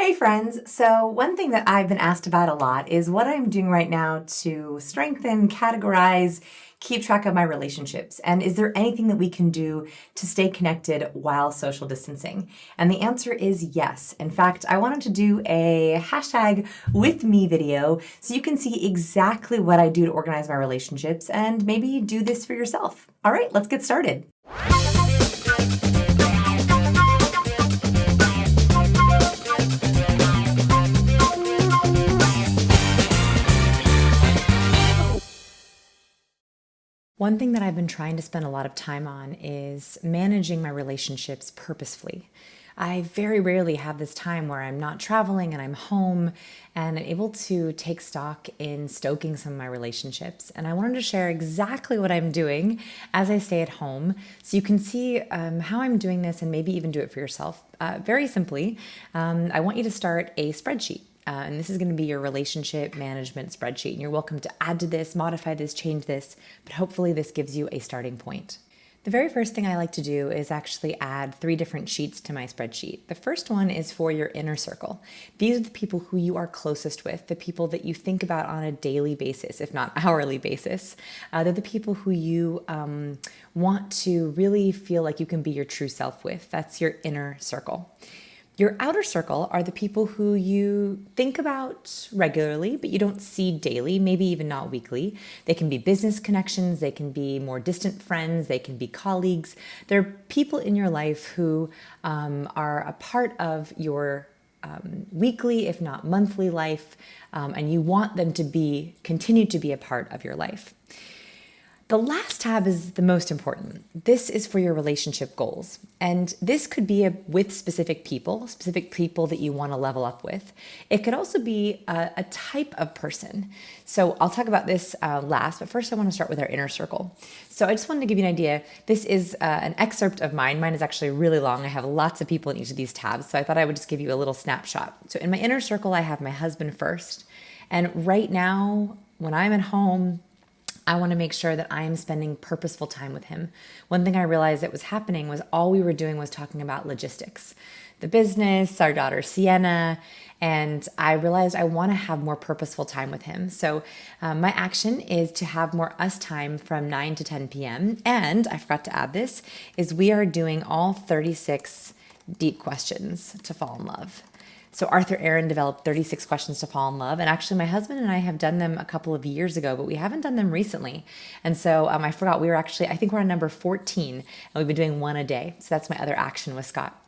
Hey friends, so one thing that I've been asked about a lot is what I'm doing right now to strengthen, categorize, keep track of my relationships. And is there anything that we can do to stay connected while social distancing? And the answer is yes. In fact, I wanted to do a hashtag with me video so you can see exactly what I do to organize my relationships and maybe do this for yourself. All right, let's get started. One thing that I've been trying to spend a lot of time on is managing my relationships purposefully. I very rarely have this time where I'm not traveling and I'm home and I'm able to take stock in stoking some of my relationships. And I wanted to share exactly what I'm doing as I stay at home so you can see how I'm doing this and maybe even do it for yourself. Very simply, I want you to start a spreadsheet. And this is going to be your relationship management spreadsheet. And you're welcome to add to this, modify this, change this, but hopefully this gives you a starting point. The very first thing I like to do is actually add 3 different sheets to my spreadsheet. The first one is for your inner circle. These are the people who you are closest with, the people that you think about on a daily basis, if not hourly basis. They're the people who you want to really feel like you can be your true self with. That's your inner circle. Your outer circle are the people who you think about regularly, but you don't see daily, maybe even not weekly. They can be business connections, they can be more distant friends, they can be colleagues. They're people in your life who are a part of your weekly, if not monthly life, and you want them to continue to be a part of your life. The last tab is the most important. This is for your relationship goals. And this could be with specific people that you want to level up with. It could also be a type of person. So I'll talk about this last, but first I want to start with our inner circle. So I just wanted to give you an idea. This is an excerpt of mine. Mine is actually really long. I have lots of people in each of these tabs. So I thought I would just give you a little snapshot. So in my inner circle, I have my husband first. And right now, when I'm at home, I want to make sure that I am spending purposeful time with him. One thing I realized that was happening was all we were doing was talking about logistics, the business, our daughter Sienna, and I realized I want to have more purposeful time with him. So my action is to have more us time from 9 to 10 p.m. And I forgot to add this, is we are doing all 36 deep questions to fall in love. So Arthur Aaron developed 36 questions to fall in love. And actually my husband and I have done them a couple of years ago, but we haven't done them recently. And so I forgot I think we're on number 14 and we've been doing one a day. So that's my other action with Scott.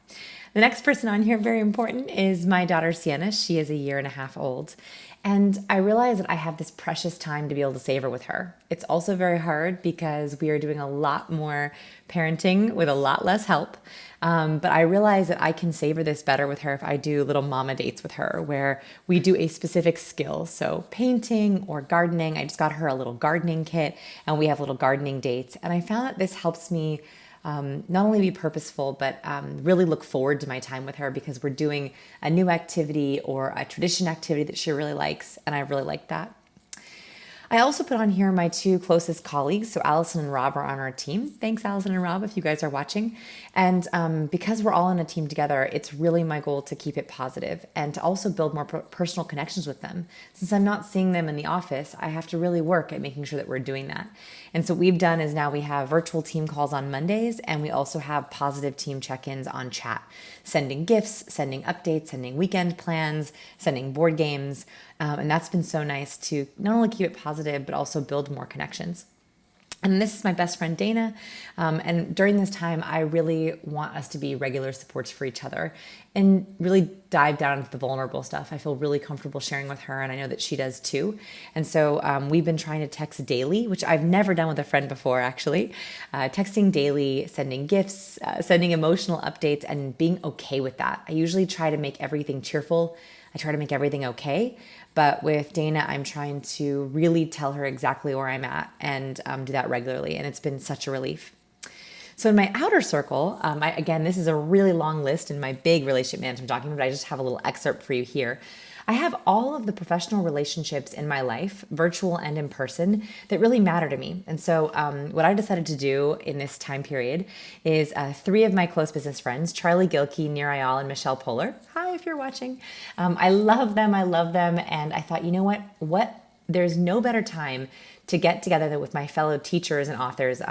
The next person on here, very important, is my daughter Sienna. She is 1.5 years old. And I realize that I have this precious time to be able to savor with her. It's also very hard because we are doing a lot more parenting with a lot less help. But I realize that I can savor this better with her if I do little mama dates with her where we do a specific skill. So painting or gardening. I just got her a little gardening kit and we have little gardening dates. And I found that this helps me not only be purposeful, but really look forward to my time with her because we're doing a new activity or a tradition activity that she really likes. And I really like that. I also put on here my 2 closest colleagues. So Allison and Rob are on our team. Thanks, Allison and Rob, if you guys are watching. And because we're all on a team together, it's really my goal to keep it positive and to also build more personal connections with them. Since I'm not seeing them in the office, I have to really work at making sure that we're doing that. And so what we've done is now we have virtual team calls on Mondays, and we also have positive team check-ins on chat, sending gifts, sending updates, sending weekend plans, sending board games. And that's been so nice to not only keep it positive, but also build more connections. And this is my best friend, Dana. And during this time, I really want us to be regular supports for each other and really dive down into the vulnerable stuff. I feel really comfortable sharing with her, and I know that she does too. And so we've been trying to text daily, which I've never done with a friend before, actually. Texting daily, sending gifts, sending emotional updates, and being okay with that. I usually try to make everything cheerful. I try to make everything okay. But with Dana, I'm trying to really tell her exactly where I'm at and do that regularly. And it's been such a relief. So in my outer circle, again, this is a really long list in my big relationship management document, but I just have a little excerpt for you here. I have all of the professional relationships in my life, virtual and in person, that really matter to me. And so what I decided to do in this time period is 3 of my close business friends, Charlie Gilkey, Nir Ayal, and Michelle Poehler. Hi, if you're watching. I love them. And I thought, you know what? There's no better time to get together than with my fellow teachers and authors.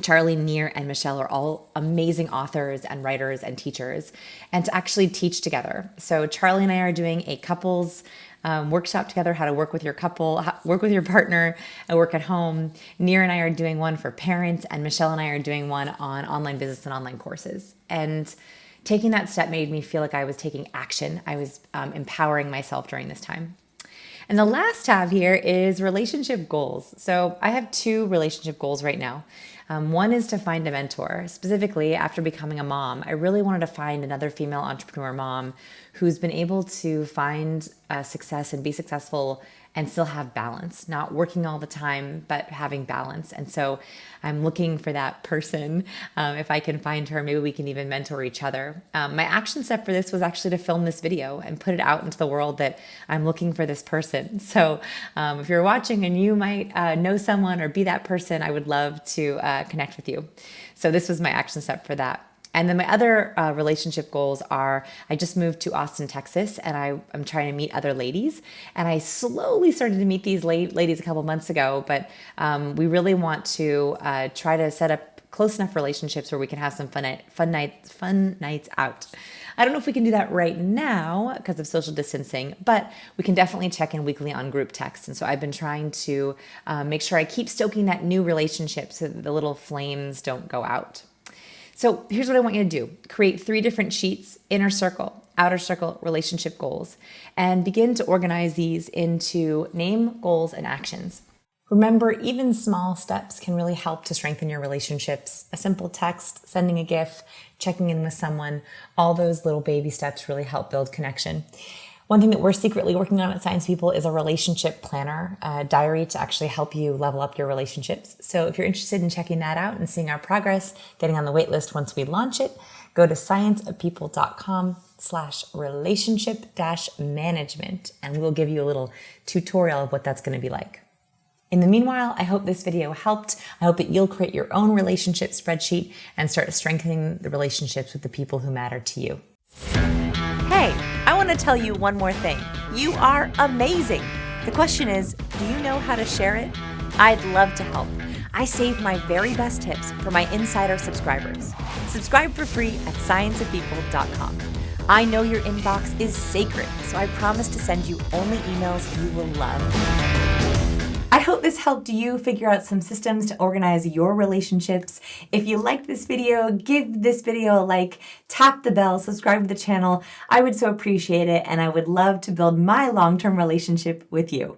Charlie, Nir, and Michelle are all amazing authors and writers and teachers, and to actually teach together. So Charlie and I are doing a couples workshop together, how to work with your couple, work with your partner, and work at home. Nir and I are doing one for parents, and Michelle and I are doing one on online business and online courses. And taking that step made me feel like I was taking action. I was empowering myself during this time. And the last tab here is relationship goals. So I have 2 relationship goals right now. One is to find a mentor. Specifically, after becoming a mom, I really wanted to find another female entrepreneur mom who's been able to find success and be successful and still have balance, not working all the time, but having balance. And so I'm looking for that person. If I can find her, maybe we can even mentor each other. My action step for this was actually to film this video and put it out into the world that I'm looking for this person. So if you're watching and you might know someone or be that person, I would love to connect with you. So this was my action step for that. And then my other relationship goals are, I just moved to Austin, Texas, and I'm trying to meet other ladies. And I slowly started to meet these ladies a couple months ago, but we really want to try to set up close enough relationships where we can have some fun nights out. I don't know if we can do that right now because of social distancing, but we can definitely check in weekly on group text. And so I've been trying to make sure I keep stoking that new relationship so that the little flames don't go out. So here's what I want you to do. Create 3 different sheets: inner circle, outer circle, relationship goals, and begin to organize these into name, goals, and actions. Remember, even small steps can really help to strengthen your relationships. A simple text, sending a GIF, checking in with someone, all those little baby steps really help build connection. One thing that we're secretly working on at Science People is a relationship planner, a diary to actually help you level up your relationships. So if you're interested in checking that out and seeing our progress, getting on the wait list once we launch it, go to scienceofpeople.com/relationship-management, and we'll give you a little tutorial of what that's going to be like. In the meanwhile, I hope this video helped. I hope that you'll create your own relationship spreadsheet and start strengthening the relationships with the people who matter to you. Hey, I want to tell you one more thing. You are amazing. The question is, do you know how to share it? I'd love to help. I save my very best tips for my insider subscribers. Subscribe for free at scienceofpeople.com. I know your inbox is sacred, so I promise to send you only emails you will love. I hope this helped you figure out some systems to organize your relationships. If you liked this video, give this video a like, tap the bell, subscribe to the channel. I would so appreciate it, and I would love to build my long-term relationship with you.